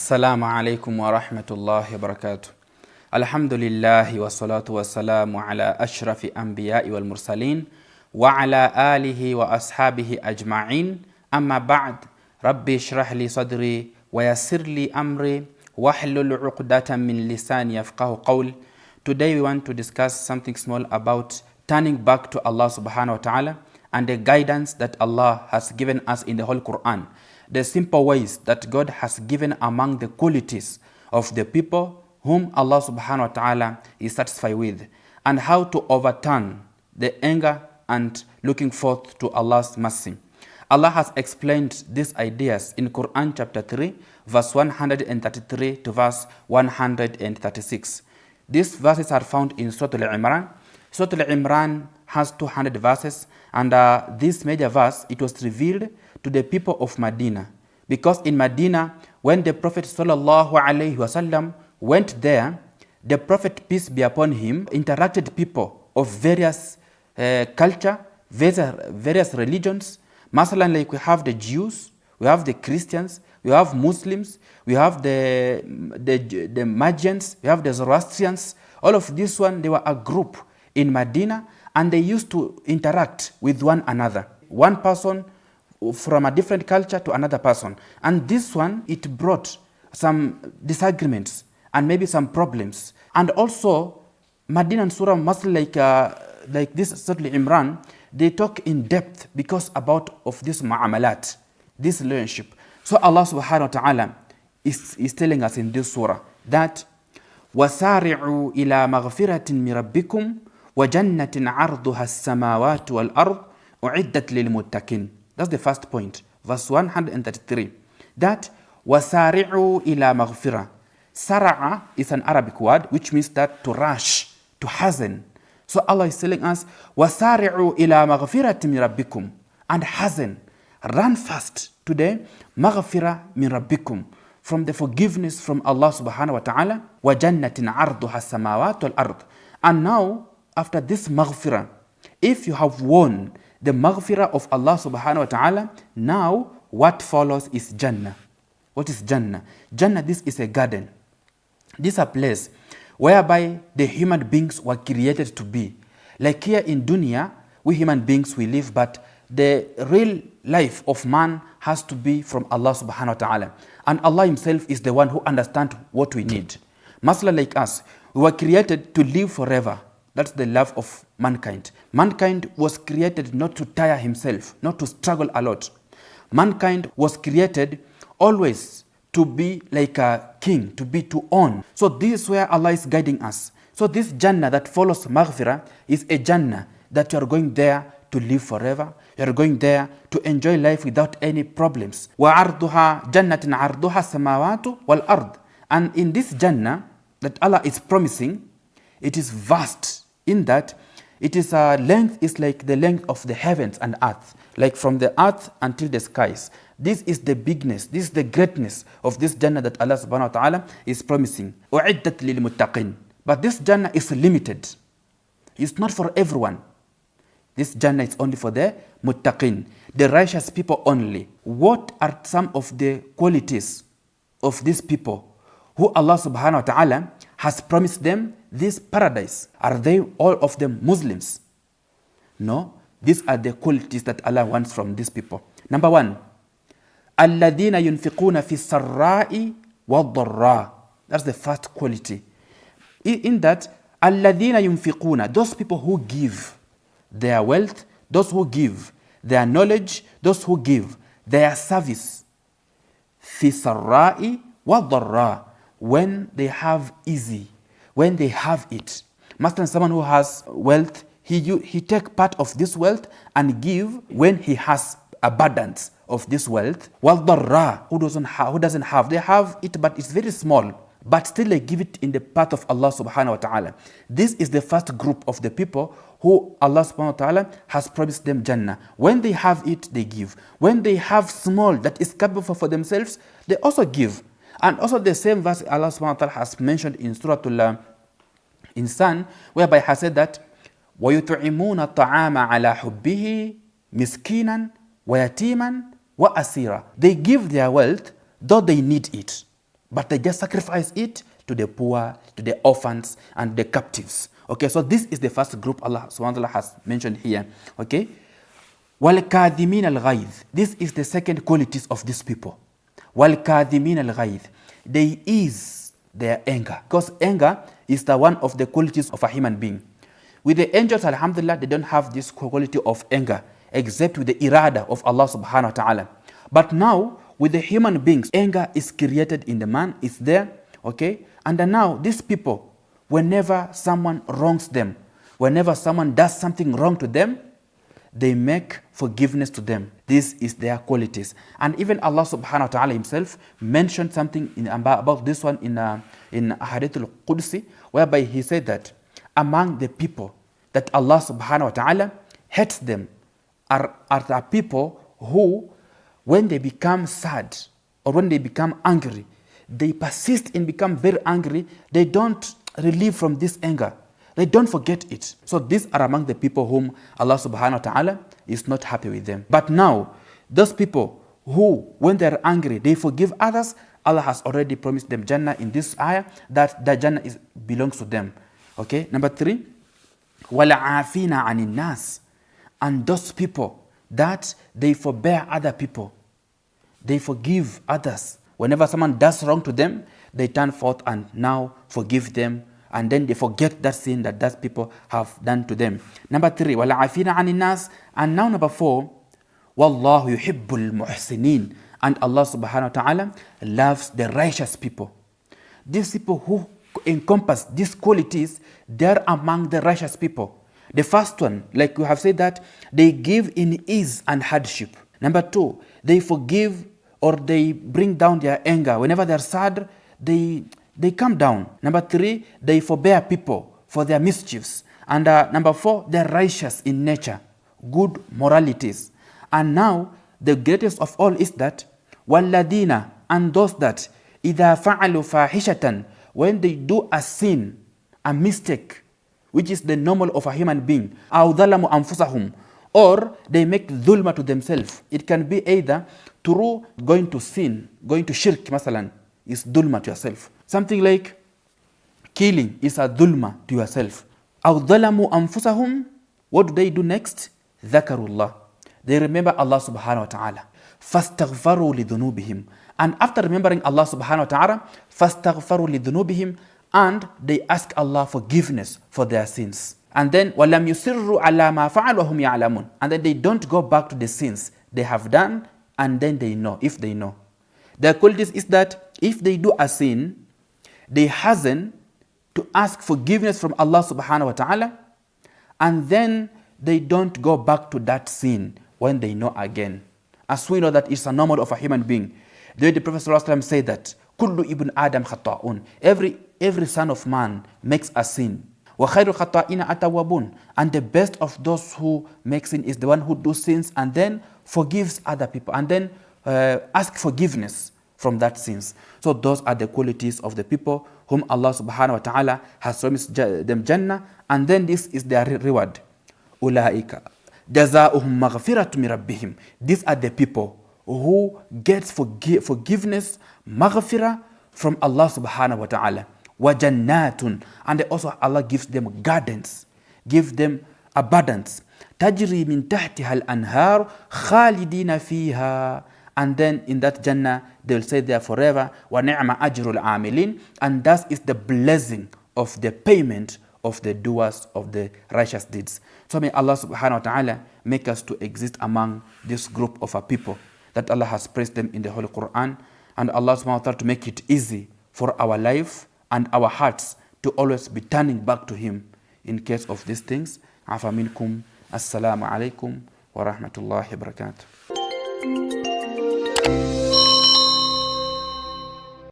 Assalamu alaikum wa rahmatullahi wa barakatuh. Alhamdulillahi wa salatu wa salamu ala ashrafi anbiya'i wal mursalin wa ala alihi wa ashabihi ajma'in. Amma ba'd. Rabbi shrah li sadri wa yassir li amri wa hlul 'uqdatan min lisani yafqahu qawl. Today we want to discuss something small about turning back to Allah subhanahu wa ta'ala and the guidance that Allah has given us in the whole Quran. The simple ways that God has given among the qualities of the people whom Allah subhanahu wa ta'ala is satisfied with, and how to overturn the anger and looking forth to Allah's mercy. Allah has explained these ideas in Quran chapter 3 verse 133 to verse 136. These verses are found in Surah Al-Imran. Surah Al-Imran has 200 verses, and this major verse, it was revealed to the people of Medina, because in Medina, when the Prophet ﷺ went there, the Prophet, peace be upon him, interacted people of various culture, various religions. Masalan, like we have the Jews, we have the Christians, we have Muslims, we have the Magians, we have the Zoroastrians. All of this one, they were a group in Medina, and they used to interact with one another. One person from a different culture to another person. And this one, it brought some disagreements and maybe some problems. And also, Medina and Surah must like this certainly Imran, they talk in depth because of this mu'amalat, this relationship. So Allah subhanahu wa ta'ala is telling us in this surah that وَسَارِعُوا إِلَى مَغْفِرَةٍ مِّن رَبِّكُمْ وَجَنَّةٍ عَرْضُهَا السَّمَاوَاتُ وَالْأَرْضُ أُعِدَّتْ لِلْمُتَّقِينَ. That's the first point, verse 133. That وَسَارِعُوا إِلَى مَغْفِرَةٍ. Sara'a is an Arabic word which means that to rush, to hasten. So Allah is telling us وَسَارِعُوا إِلَى مَغْفِرَةٍ مِّن رَبِّكُمْ, and hasten, run fast to the maghfirah min rabbikum, from the forgiveness from Allah subhanahu wa ta'ala, وَجَنَّةٍ عَرْضُهَا السَّمَاوَاتُ وَالْأَرْضُ. And now, after this maghfirah, if you have won the maghfirah of Allah subhanahu wa ta'ala, now what follows is Jannah. What is Jannah? Jannah, this is a garden. This is a place whereby the human beings were created to be. Like here in dunya, we human beings, we live, but the real life of man has to be from Allah subhanahu wa ta'ala. And Allah himself is the one who understands what we need. Masla, like us, we were created to live forever. That's the love of mankind. Mankind was created not to tire himself, not to struggle a lot. Mankind was created always to be like a king, to own. So this is where Allah is guiding us. So this Jannah that follows Maghfirah is a Jannah that you are going there to live forever. You are going there to enjoy life without any problems. وَعَرْضُهَا جَنَّةٍ عَرْضُهَا السَّمَاوَاتُ وَالْأَرْضُ. And in this Jannah that Allah is promising, it is vast in that it is length is like the length of the heavens and earth, like from the earth until the skies. This is the bigness, this is the greatness of this Jannah that Allah subhanahu wa ta'ala is promising. أُعِدَّتْ لِلْمُتَّقِينَ. But this Jannah is limited. It's not for everyone. This Jannah is only for the muttaqin, the righteous people only. What are some of the qualities of these people who Allah subhanahu wa ta'ala has promised them this paradise? Are they all of them Muslims? No. These are the qualities that Allah wants from these people. Number one, الَّذِينَ يُنْفِقُونَ فِي السَّرَّاءِ وَالضَّرَّاءِ. That's the first quality. In that, الَّذِينَ يُنْفِقُونَ, those people who give their wealth, those who give their knowledge, those who give their service, فِي السَّرَّاءِ وَالضَّرَّاءِ, when they have easy, when they have it. Master, someone who has wealth, he take part of this wealth and give when he has abundance of this wealth. وَالضَّرَّاءِ, who doesn't have, they have it but it's very small, but still they give it in the path of Allah subhanahu wa ta'ala. This is the first group of the people who Allah subhanahu wa ta'ala has promised them Jannah. When they have it, they give. When they have small that is capable for themselves, they also give. And also the same verse Allah subhanahu wa ta'ala has mentioned in Surah Al-Insan, whereby he has said that وَيُطْعِمُونَ الطَّعَامَ عَلَى حُبِّهِ مِسْكِينًا وَيَتِيمًا وَأَسِيرًا. They give their wealth though they need it. but they just sacrifice it to the poor, to the orphans, and the captives. Okay, so this is the first group Allah subhanahu wa ta'ala has mentioned here. Okay, وَالْكَاذِمِينَ الْغَيْظِ. This is the second qualities of these people. وَالْكَاذِمِينَ الْغَيْظِ. They ease their anger, because anger is one of the qualities of a human being. With the angels, alhamdulillah, they don't have this quality of anger, except with the irada of Allah subhanahu wa ta'ala. But now, with the human beings, anger is created in the man, it's there, okay? And now, these people, whenever someone wrongs them, whenever someone does something wrong to them, they make forgiveness to them. This is their qualities. And even Allah subhanahu wa ta'ala himself mentioned something about this one in Hadith al-Qudsi, whereby he said that among the people that Allah subhanahu wa ta'ala hates them are the people who, when they become sad or when they become angry, they persist in become very angry. They don't relieve from this anger. They don't forget it. So these are among the people whom Allah subhanahu wa ta'ala is not happy with them. But now, those people who, when they're angry, they forgive others, Allah has already promised them Jannah in this ayah, that the Jannah belongs to them. Okay, number 3, وَلَعَافِينَ عَنِ النَّاسِ. And those people that they forbear other people. They forgive others. Whenever someone does wrong to them, they turn forth and now forgive them, and then they forget that sin that those people have done to them. Number 3, وَلَعَافِينَ عَنِ النَّاسِ. And now number 4, وَاللَّهُ يُحِبُّ الْمُحْسِنِينَ. And Allah subhanahu wa ta'ala loves the righteous people. These people who encompass these qualities, they're among the righteous people. The first one, like we have said, that they give in ease and hardship. Number 2, they forgive or they bring down their anger. Whenever they're sad, they calm down. Number 3, they forbear people for their mischiefs. And number 4, they're righteous in nature, good moralities. And now, the greatest of all is that, وَالَّذِينَ, and those that, إِذَا فَعَلُوا فَاحِشَةً, when they do a sin, a mistake, which is the normal of a human being, أَوْ ظَلَمُوا أَنفُسَهُمْ, or they make dhulma to themselves. It can be either through going to sin, going to shirk, masalan, is dhulma to yourself. Something like killing is a dhulma to yourself. أَوْ ظَلَمُوا أَنفُسَهُمْ, what do they do next? ذَكَرُوا اللَّهِ, they remember Allah subhanahu wa ta'ala. فَاسْتَغْفَرُوا لِذُنُوبِهِمْ, and after remembering Allah subhanahu wa ta'ala, فَاسْتَغْفَرُوا لِذُنُوبِهِمْ, and they ask Allah forgiveness for their sins. And then وَلَمْ يُسِرُّوا عَلَى مَا فَعَلُوا وَهُمْ يَعْلَمُونَ, and then they don't go back to the sins they have done, and then they know, if they know. Their qualities is that if they do a sin, they hasten to ask forgiveness from Allah subhanahu wa ta'ala, and then they don't go back to that sin when they know again. As we know that it's a normal of a human being. The way the Prophet ﷺ said that, كُلُّ ibn Adam خَطَّاءٌ, every son of man makes a sin. وَخَيْرُ الْخَطَّائِينَ التَّوَّابُونَ, and the best of those who make sin is the one who does sins and then forgives other people and then ask forgiveness from that sins. So those are the qualities of the people whom Allah subhanahu wa ta'ala has promised them Jannah, and then this is their reward. أُولَٰئِكَ جَزَاؤُهُمْ مَغْفِرَةٌ مِّن رَبِّهِمْ. These are the people who get forgiveness, maghfirah, from Allah subhanahu wa ta'ala. وَجَنَّاتٌ, and also Allah gives them gardens, give them abundance. تَجْرِي مِن تَحْتِهَا الْأَنْهَارُ خَالِدِينَ فِيهَا, and then in that Jannah they will stay there forever. وَنِعْمَ أَجْرُ الْعَامِلِينَ, and that is the blessing of the payment of the doers of the righteous deeds. So may Allah subhanahu wa ta'ala make us to exist among this group of our people that Allah has praised them in the Holy Quran, and Allah subhanahu wa ta'ala to make it easy for our life and our hearts to always be turning back to Him in case of these things. Afa minkum. Assalamu alaikum wa rahmatullahi wa barakatuh.